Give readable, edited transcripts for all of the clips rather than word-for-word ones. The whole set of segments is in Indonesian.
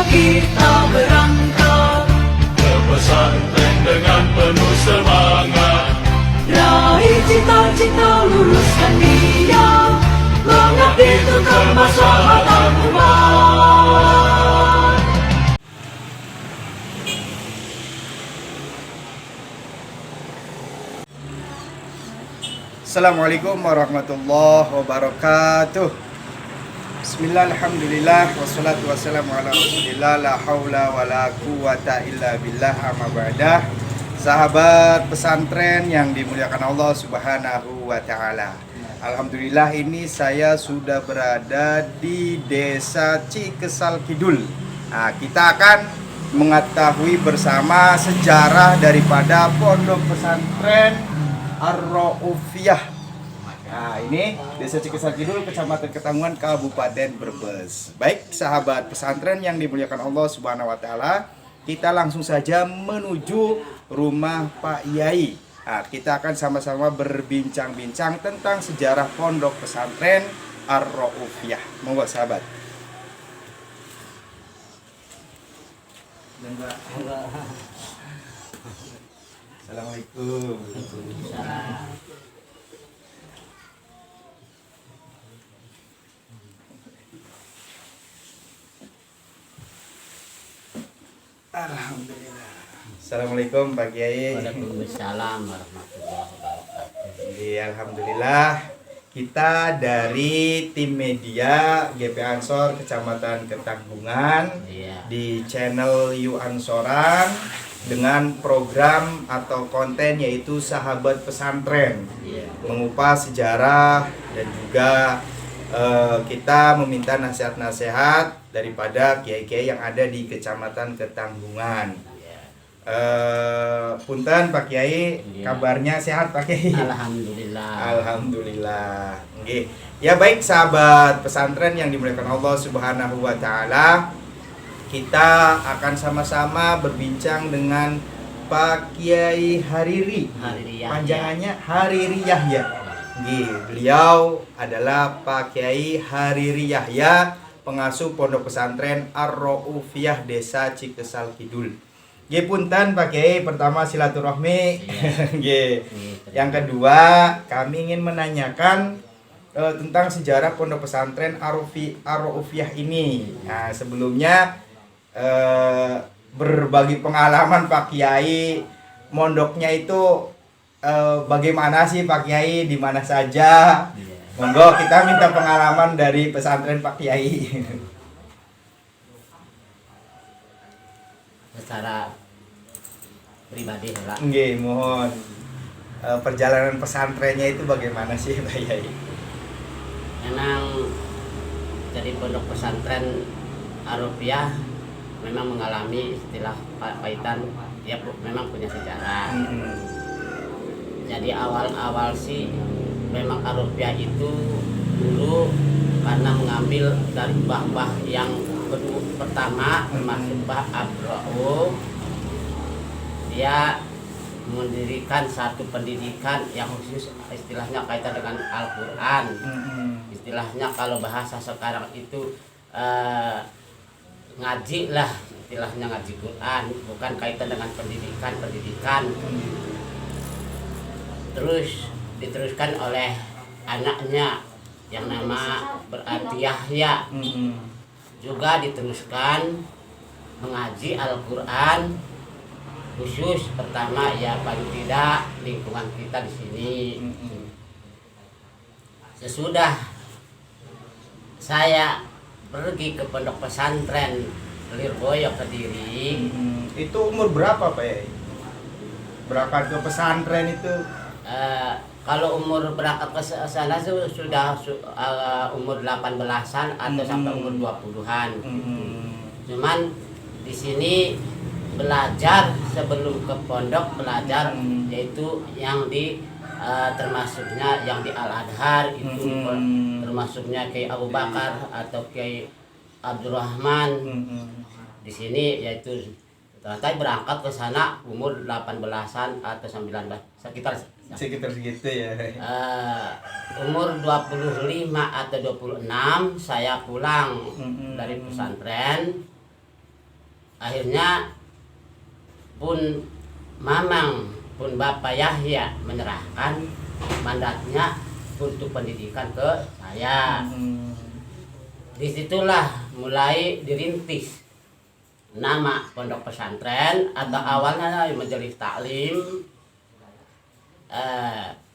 Marilah kita berangkat ke pesantren dengan penuh semangat. raih cita-cita, luruskan niat, mengabdi untuk kemaslahatan umat. Assalamualaikum warahmatullahi wabarakatuh. Bismillah, alhamdulillah, wassalatu wassalamu ala rasulillah, la hawla wa la quwata illa billah, amma ba'dah. Sahabat pesantren yang dimuliakan Allah subhanahu wa ta'ala, alhamdulillah ini saya sudah berada di desa Cikesal Kidul. Nah, kita akan mengetahui bersama sejarah daripada pondok pesantren Ar-Raufiyah. Nah, ini desa Cikesal Kidul, Kecamatan Ketanggungan, Kabupaten Brebes. Baik, sahabat pesantren yang dimuliakan Allah Subhanahu wa taala, kita langsung saja menuju rumah Pak Yai. Nah, kita akan sama-sama berbincang-bincang tentang sejarah pondok pesantren Ar-Raufiyah. Monggo sahabat. Assalamualaikum. Alhamdulillah. Assalamualaikum Pak Kiai. Waalaikumsalam warahmatullahi wabarakatuh. Alhamdulillah, kita dari tim media GP Ansor Kecamatan Ketanggungan di channel You Ansoran dengan program atau konten yaitu Sahabat Pesantren, mengupas sejarah dan juga kita meminta nasihat-nasihat daripada kiai-kiai yang ada di Kecamatan Ketanggungan. Punten Pak Kiai, kabarnya sehat Pak Kiai? Alhamdulillah. Alhamdulillah. Nggih. Ya baik sahabat pesantren yang dimuliakan Allah Subhanahu wa taala, kita akan sama-sama berbincang dengan Pak Kiai Hariri. Panjangannya Hariri Yahya. Nggih, beliau adalah Pak Kiai Hariri Yahya, pengasuh pondok pesantren Ar-Raufiyah Desa Cikesal Kidul. Nggih, punten Pak Kiai, pertama silaturahmi. Nggih. Yang kedua, kami ingin menanyakan tentang sejarah pondok pesantren Ar-Raufiyah ini. Nah, sebelumnya berbagi pengalaman Pak Kiai, mondoknya itu bagaimana sih Pak Kiai, di mana saja? Monggo kita minta pengalaman dari pesantren Pak Kiai. Secara pribadi lah. Nggih, mohon. Perjalanan pesantrennya itu bagaimana sih Pak Kiai? Memang jadi pondok pesantren Ar-Raufiyah memang mengalami istilah pahitan, ya memang punya sejarah. Jadi awal-awal sih memang Ar-Raufiyah itu dulu karena mengambil dari mbah-mbah yang pertama, termasuk Mbah Abdurrauf, dia mendirikan satu pendidikan yang khusus istilahnya kaitan dengan Al-Quran. Istilahnya kalau bahasa sekarang itu ngaji lah, istilahnya ngaji Quran, bukan kaitan dengan pendidikan. Terus diteruskan oleh anaknya yang nama berarti Yahya, juga diteruskan mengaji Al-Quran khusus pertama ya paling tidak lingkungan kita di sini. Sesudah saya pergi ke pondok pesantren Lirboyo Kediri. Itu umur berapa Pak Yai? Berangkat ke pesantren itu? Kalau umur berangkat ke sana sudah umur 18-an atau sampai umur 20-an. Cuman di sini belajar sebelum ke pondok belajar yaitu yang di termasuknya yang di Al-Adhar itu termasuknya Kiai Abu Bakar atau Kiai Abdurrahman. Di sini yaitu saya berangkat ke sana umur 18-an atau 19 sekitar segitu ya. Umur 25 atau 26 saya pulang dari pesantren. akhirnya pun Mamang pun Bapak Yahya menyerahkan mandatnya untuk pendidikan ke saya. Disitulah mulai dirintis nama pondok pesantren atau awalnya majelis taklim.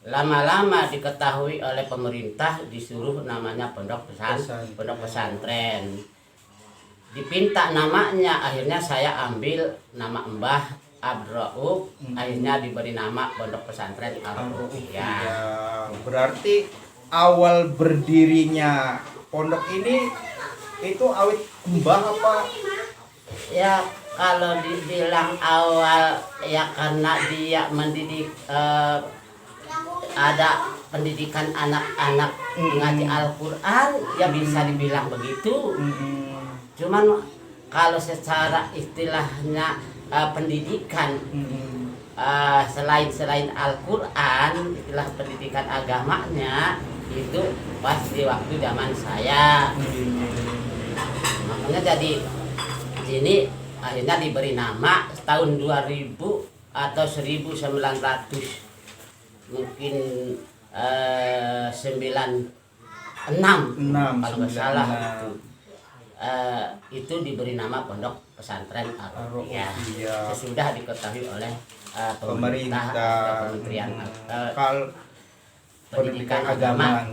Lama-lama diketahui oleh pemerintah disuruh namanya pondok pesantren. Dipinta namanya, akhirnya saya ambil nama Mbah Abdurrauf, akhirnya diberi nama pondok pesantren Al-Ruqyah. Berarti awal berdirinya pondok ini itu awit Mbah apa? Ya kalau dibilang awal ya karena dia mendidik ada pendidikan anak-anak ngaji Al-Quran, ya bisa dibilang begitu. Cuman kalau secara istilahnya pendidikan selain Al-Quran, istilah pendidikan agamanya itu pas di waktu zaman saya. Makanya jadi sini akhirnya diberi nama tahun 2000 atau 1900 mungkin 96 kalau nggak salah itu diberi nama pondok pesantren Al-Ruqyah. Sesudah diketahui oleh pemerintah atau Kementerian Pendidikan Agama.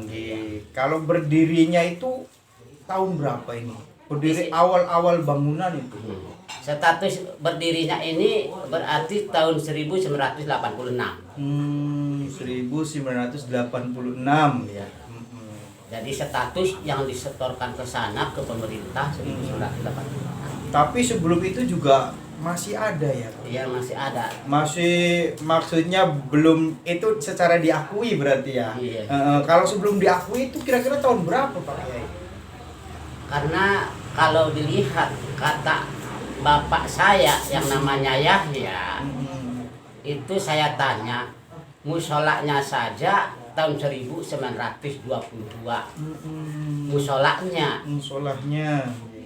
Kalau berdirinya itu tahun berapa ini? Berdiri awal-awal bangunan itu. Status berdirinya ini berarti tahun 1986. 1986 ya. Jadi status yang disetorkan ke sana ke pemerintah 1986. Tapi sebelum itu juga masih ada ya? Iya, masih ada. Masih, maksudnya belum itu secara diakui berarti ya? Iya. Kalau sebelum diakui itu kira-kira tahun berapa Pak Kiai? Karena kalau dilihat kata bapak saya yang namanya Yahya, itu saya tanya musolanya saja tahun 1922. Musolanya.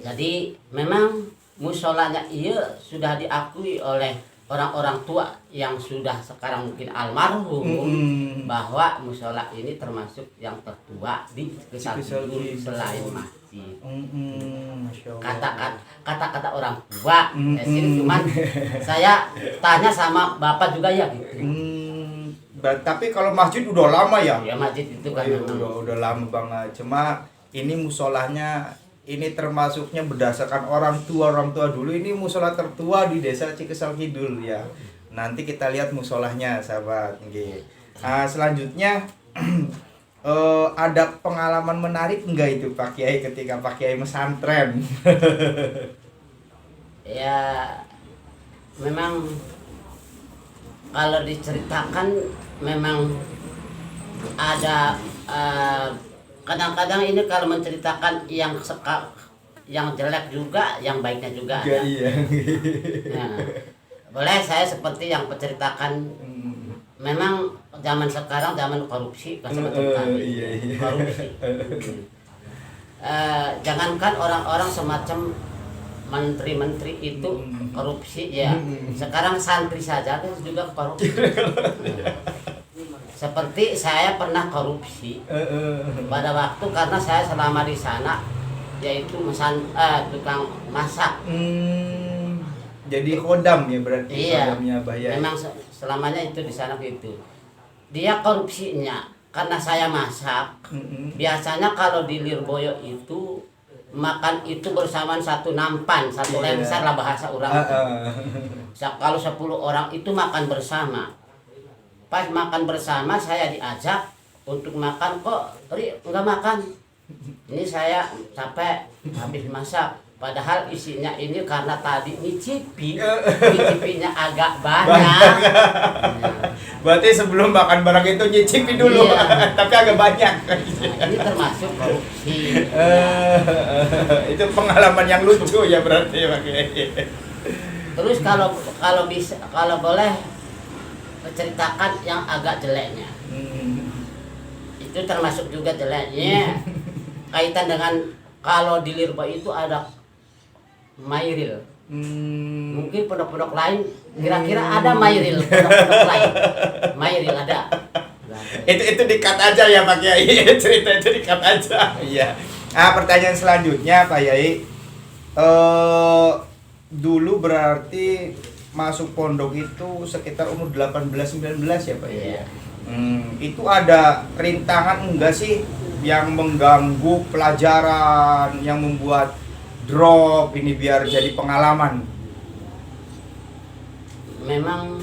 Jadi memang musolanya iya sudah diakui oleh orang-orang tua yang sudah sekarang mungkin almarhum bahwa musola ini termasuk yang tertua di Kisarkidul selain masjid. Kata-kata orang tua, cuman saya tanya sama bapak juga ya gitu. Tapi kalau masjid udah lama ya? Ya masjid itu kan udah lama banget. Cuma ini musolanya ini termasuknya berdasarkan orang tua dulu. Ini musola tertua di desa Cikesal Kidul ya. Nanti kita lihat musolahnya sahabat. Selanjutnya ada pengalaman menarik enggak itu Pak Kiai ketika Pak Kiai mesantren? Ya memang kalau diceritakan memang ada kadang-kadang ini kalau menceritakan yang jelek juga, yang baiknya juga ada. Iya. Nah, boleh saya seperti yang menceritakan. Memang zaman sekarang zaman korupsi, korupsi. Jangankan orang-orang semacam menteri-menteri itu korupsi ya. Sekarang santri saja kan juga korupsi. Seperti saya pernah korupsi pada waktu karena saya selama di sana yaitu tukang masak. Jadi khodam ya berarti. Iya. Khodamnya bayar. Memang selamanya itu di sana gitu. Dia korupsinya karena saya masak. Biasanya kalau di Lirboyo itu makan itu bersamaan satu nampan, satu lemsar lah bahasa orang. Kalau 10 orang itu makan bersama. Pas makan bersama saya diajak untuk makan, kok Ri enggak makan. Ini saya capek habis masak. Padahal isinya ini karena tadi nyicipinya agak banyak. Berarti sebelum makan barang itu nyicipi dulu, iya. Tapi agak banyak. Nah, ini termasuk korupsi. Itu pengalaman yang lucu ya berarti Pak Kiai. Terus kalau boleh ceritakan yang agak jeleknya. Itu termasuk juga jeleknya. Kaitan dengan kalau di Lirboyo itu ada Mairil. Mungkin pondok-pondok lain kira-kira ada Mairil, pondok-pondok lain. Mairil ada. Itu dikat aja ya Pak Yai. Cerita itu dikat aja. Iya. Pertanyaan selanjutnya Pak Yai. Dulu berarti masuk pondok itu sekitar umur 18-19 ya Pak Yai. Iya. Itu ada rintangan enggak sih yang mengganggu pelajaran, yang membuat drop ini biar jadi pengalaman? Memang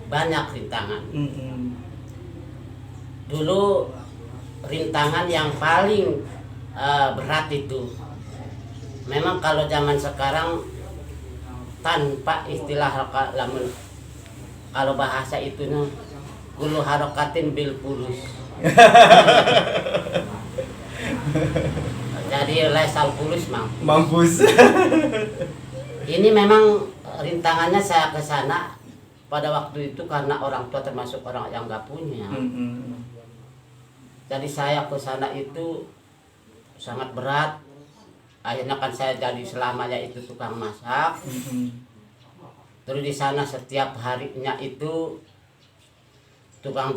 banyak rintangan. Dulu rintangan yang paling berat itu memang kalau zaman sekarang tanpa istilah kalau bahasa itu kullu harokatin bil pulus. Jadi lesal pulus Mampus. Ini memang rintangannya saya ke sana pada waktu itu karena orang tua termasuk orang yang nggak punya. Jadi saya ke sana itu sangat berat. Akhirnya kan saya jadi selamanya itu tukang masak. Terus di sana setiap harinya itu tukang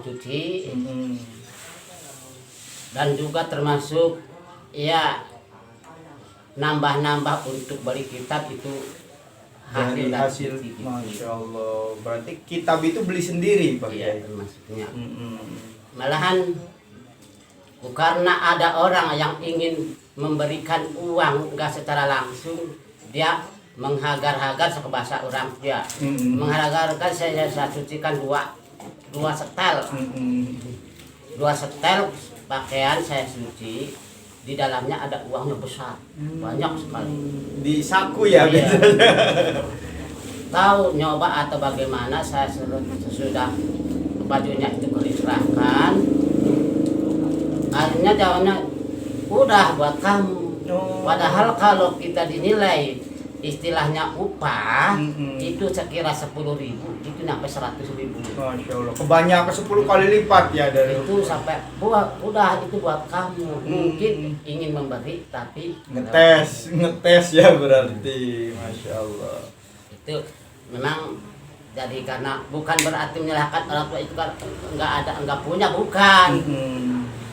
cuci. Dan juga termasuk ya nambah-nambah untuk beli kitab itu hasil gitu. Masya Allah. Berarti kitab itu beli sendiri Pak Iya, Yai? termasuknya. Malahan karena ada orang yang ingin memberikan uang nggak secara langsung, dia menghagar-hagar sekebahasa orang dia. Menghagar-hagar saya cucikan dua setel. Dua setel pakaian saya cuci, di dalamnya ada uangnya besar, banyak sekali. Di saku ya Iya. biasanya. Tahu nyoba atau bagaimana, saya sudah bajunya itu diserahkan. Akhirnya jawabnya udah buat kamu. Padahal kalau kita dinilai istilahnya upah itu sekira 10.000 itu sampai 100.000. Masya Allah. Kebanyakan 10 kali lipat ya dari Itu sampai udah itu buat kamu. Mungkin ingin memberi tapi ngetes ya berarti. Masya Allah. itu memang jadi karena bukan berarti menyalahkan orang tua itu kan nggak punya, bukan.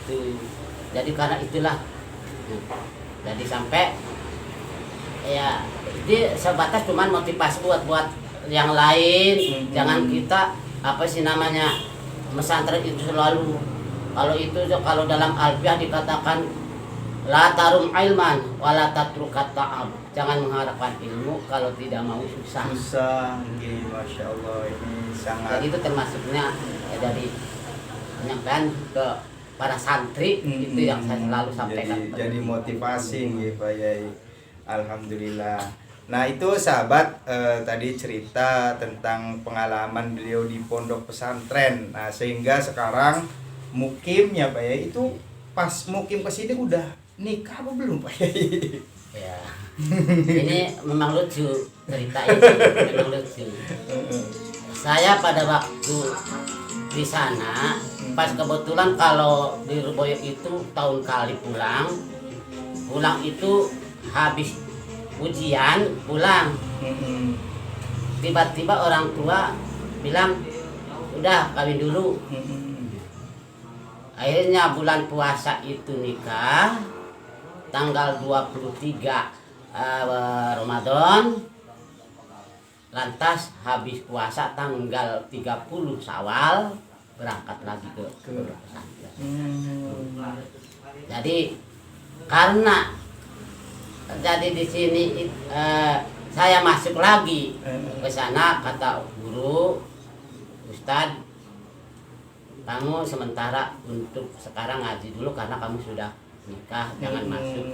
Itu. Jadi karena itulah jadi sampai ya jadi sebatas cuman motivasi buat yang lain. Jangan kita apa sih namanya pesantren itu selalu kalau dalam alfiah dikatakan la tarum ilman wala tatrukat ta'ab. Jangan mengharapkan ilmu kalau tidak mau susah. Nggih, Masya Allah, ini sangat. Jadi itu termasuknya ya, dari penyampaian ke para santri itu yang saya selalu sampaikan. Jadi motivasi nggih Pak Yai. Alhamdulillah. Nah itu sahabat tadi cerita tentang pengalaman beliau di pondok pesantren. Nah sehingga sekarang mukimnya Pak Yai itu pas mukim ke sini udah nikah apa belum Pak Yai? Ya. Ini memang lucu cerita ini, memang lucu. Saya pada waktu di sana pas kebetulan kalau di Ruboyo itu tahun kali pulang itu habis ujian pulang. Tiba-tiba orang tua bilang udah kawin dulu. Akhirnya bulan puasa itu nikah tanggal 23 Ramadan. Lantas habis puasa tanggal 30 Syawal berangkat lagi ke pesantren. Jadi karena jadi di sini saya masuk lagi ke sana, kata guru Ustadz, kamu sementara untuk sekarang ngaji dulu karena kamu sudah nikah, jangan masuk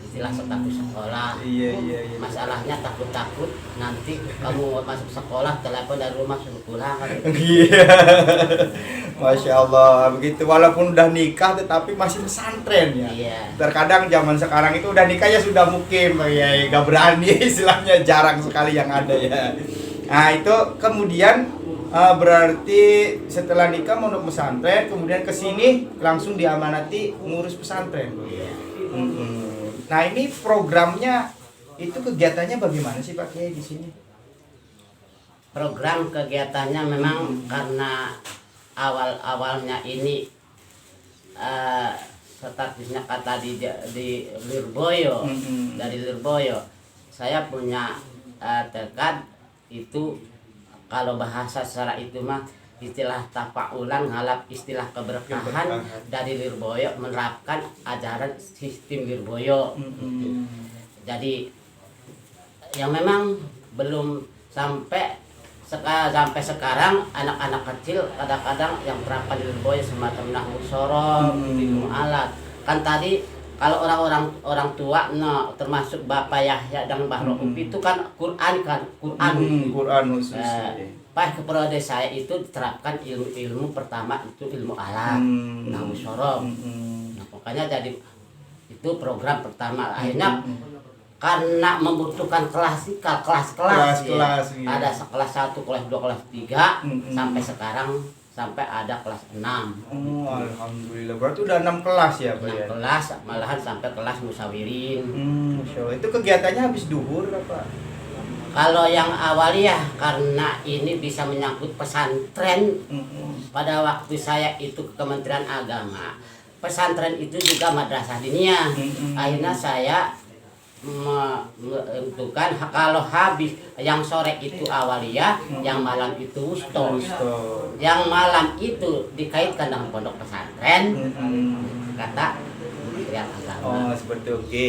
istilah status sekolah. Iya. Masalahnya takut nanti kamu masuk sekolah telepon dari rumah suruh pulang. Iya. Masya Allah, begitu. Walaupun udah nikah tetapi masih pesantren ya. Iya. Terkadang zaman sekarang itu udah nikah ya sudah mukim ya, gak berani istilahnya, jarang sekali yang ada ya. Nah itu kemudian berarti setelah nikah mondok pesantren, kemudian ke sini langsung diamanati ngurus pesantren. Iya. Nah, ini programnya itu kegiatannya bagaimana sih Pak Kiai di sini? Program kegiatannya memang karena awal-awalnya ini statusnya kata di Lirboyo, dari Lirboyo saya punya tekad itu, kalau bahasa secara itu mah istilah tafaulan ngalap istilah keberkahan dari Lirboyo, menerapkan ajaran sistem Lirboyo. Jadi yang memang belum sampai sekarang anak-anak kecil kadang-kadang yang terapkan di Lirboyo semacam nahwu sorong, ilmu alat. Kan tadi kalau orang tua termasuk Bapak Yahya dan Mbah Rauf itu kan Quran Quran khusus. Pas ke periode saya itu diterapkan ilmu pertama itu ilmu alat, nahwu sorong. Nah, pokoknya jadi itu program pertama. Akhirnya karena membutuhkan klasikal kelas-kelas ya. Gitu. Ada kelas 1, kelas 2, kelas 3 sampai sekarang sampai ada kelas 6. Alhamdulillah, berarti udah 6 kelas ya Pak ya? 6 kelas, malahan sampai kelas musawirin. Masya Allah. Itu kegiatannya habis duhur apa? Kalau yang awalnya karena ini bisa menyangkut pesantren. Pada waktu saya itu ke Kementerian Agama, pesantren itu juga madrasah diniyah. Akhirnya saya menentukan kalau habis yang sore itu awaliyah, yang malam itu wusto. Yang malam itu dikaitkan dengan pondok pesantren, kata Kementerian Agama. Seperti oke.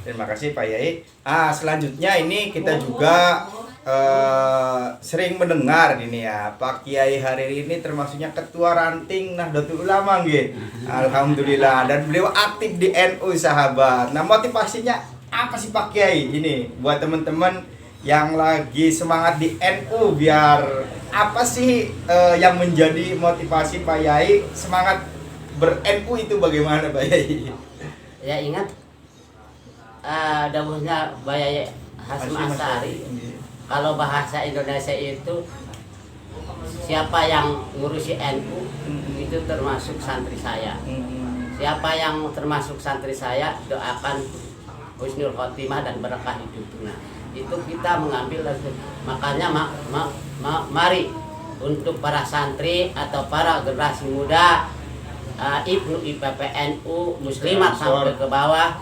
Terima kasih Pak Yai. Selanjutnya ini kita juga sering mendengar ini ya, Pak Kiai Hariri ini termasuknya ketua ranting Nahdlatul Ulama nggih. Alhamdulillah, dan beliau aktif di NU sahabat. Nah, motivasinya apa sih Pak Kiai ini buat teman-teman yang lagi semangat di NU, biar apa sih yang menjadi motivasi Pak Yai semangat ber-NU itu bagaimana Pak Yai? Ya ingat dawuhnya Bayai Hasyim Asy'ari, kalau bahasa Indonesia itu siapa yang ngurusi NU itu termasuk santri saya. Siapa yang termasuk santri saya, doakan husnul khotimah dan berkah hidupnya. Itu kita mengambil langsung. Makanya mari untuk para santri atau para generasi muda, Ibnu IPPNU Muslimat sampai ke bawah,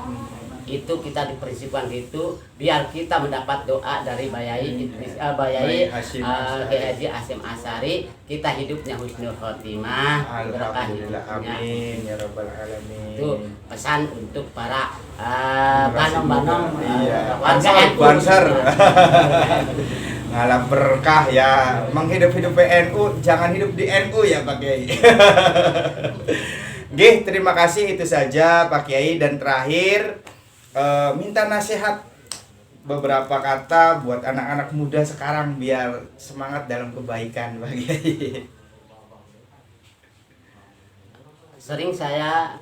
itu kita diprinsipkan gitu, biar kita mendapat doa dari Bayai Haji Hasyim Asy'ari, kita hidupnya husnul khotimah, berkah hidupnya. Amin ya rabbal alamin. Itu pesan untuk para banom-banom warga NU Banser. Ngalah berkah ya, menghidup-hidup NU, jangan hidup di NU ya Pak Kiai. Nggih, terima kasih, itu saja Pak Kiai. Dan terakhir minta nasihat beberapa kata buat anak-anak muda sekarang biar semangat dalam kebaikan Pak Kiai. Sering saya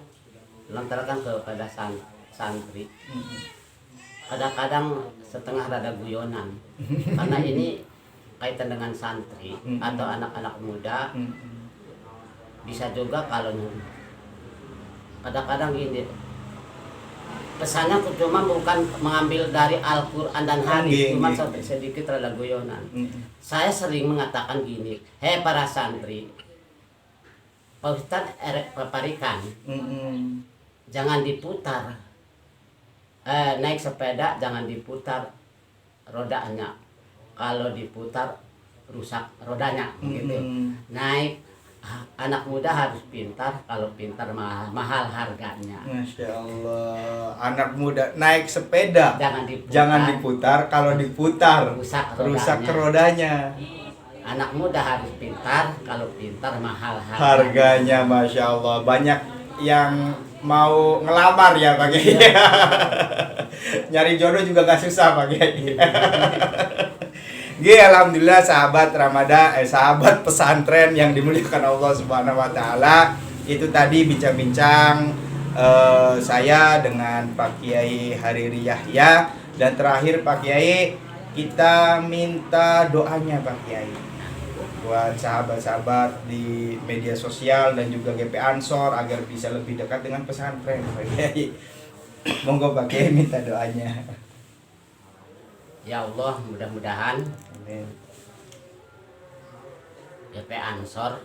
lontarkan kepada santri, kadang-kadang setengah rada guyonan, karena ini kaitan dengan santri atau anak-anak muda. Bisa juga kalau kadang-kadang gini, pesannya cuma bukan mengambil dari Al-Quran dan hadis, cuma sedikit rada guyonan. Saya sering mengatakan gini, hei para santri, Pak Ustadz paparikan, jangan diputar, naik sepeda jangan diputar rodanya, kalau diputar rusak rodanya, gitu. Naik, anak muda harus pintar, kalau pintar mahal harganya. Masya Allah, anak muda naik sepeda jangan diputar, kalau diputar rusak rodanya. Anak muda harus pintar, kalau pintar mahal harganya. Masya Allah, banyak yang mau ngelamar ya Pak Kiai. Nyari jodoh juga gak susah Pak Kiai. Alhamdulillah sahabat Ramadan, sahabat pesantren yang dimuliakan Allah Subhanahu wa taala. Itu tadi bincang-bincang saya dengan Pak Kiai Hariri Yahya. Dan terakhir Pak Kiai, kita minta doanya Pak Kiai buat sahabat-sahabat di media sosial dan juga GP Ansor agar bisa lebih dekat dengan pesantren Pak Kiai. Monggo Pak Kiai minta doanya. Ya Allah, mudah-mudahan Amin. GP Ansor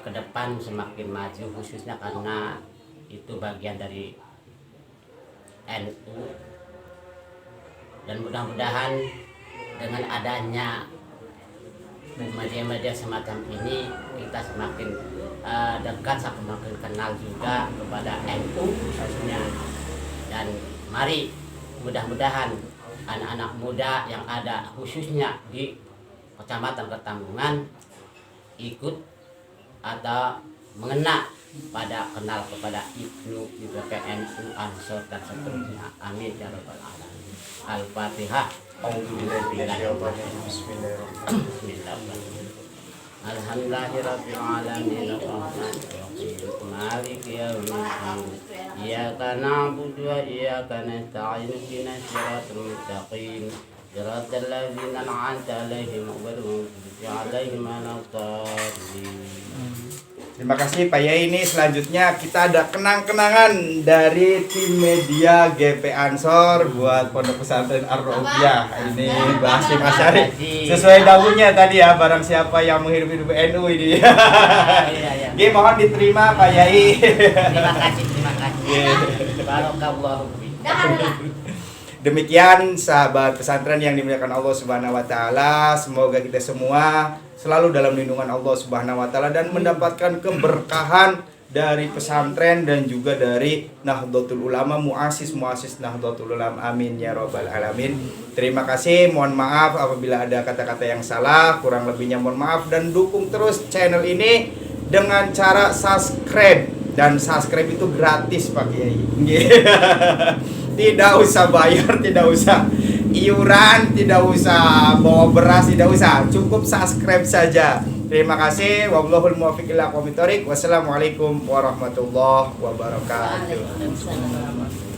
ke depan semakin maju, khususnya karena itu bagian dari NU, dan mudah-mudahan dengan adanya media-media semacam ini kita semakin dekat, semakin kenal juga kepada NU khususnya. Dan mari mudah-mudahan anak-anak muda yang ada khususnya di Kecamatan Ketanggungan ikut atau mengena kenal kepada Ibnu IPPNU Ansor dan seterusnya. Amin ya rabbal alamin. Al-Fatihah. Bismillahirrahmanirrahim. Alhamdulillahirabbil alamin arrahmanirrahim maliki yaumiddin iyyaka na'budu wa iyyaka nasta'in ihdinas siratal mustaqim siratal ladzina an'amta 'alaihim ghairil maghdubi 'alaihim waladdallin. Terima kasih Pak Yai. Ini selanjutnya kita ada kenang-kenangan dari tim media GP Ansor buat Pondok Pesantren Ar-Raudhiyah. Ini Mbak Hasyim Asyari. Sesuai daunnya tadi ya, barang siapa yang menghidupi NU ini. Iya. Oke, mohon diterima Pak Yai. Terima kasih. Barakallahu fiik. Demikian sahabat pesantren yang dimuliakan Allah Subhanahu wa taala, semoga kita semua selalu dalam lindungan Allah Subhanahu wa taala dan mendapatkan keberkahan dari pesantren dan juga dari Nahdlatul Ulama, muassis Nahdlatul Ulama. Amin ya rabbal alamin. Terima kasih, mohon maaf apabila ada kata-kata yang salah, kurang lebihnya mohon maaf, dan dukung terus channel ini dengan cara subscribe, dan subscribe itu gratis Pak Kiai. Tidak usah bayar, tidak usah iuran, tidak usah bawa beras, tidak usah, cukup subscribe saja. Terima kasih. Wallahul muwaffiq ila aqwamit thoriq. Wassalamualaikum warahmatullahi wabarakatuh. Waalaikumsalam.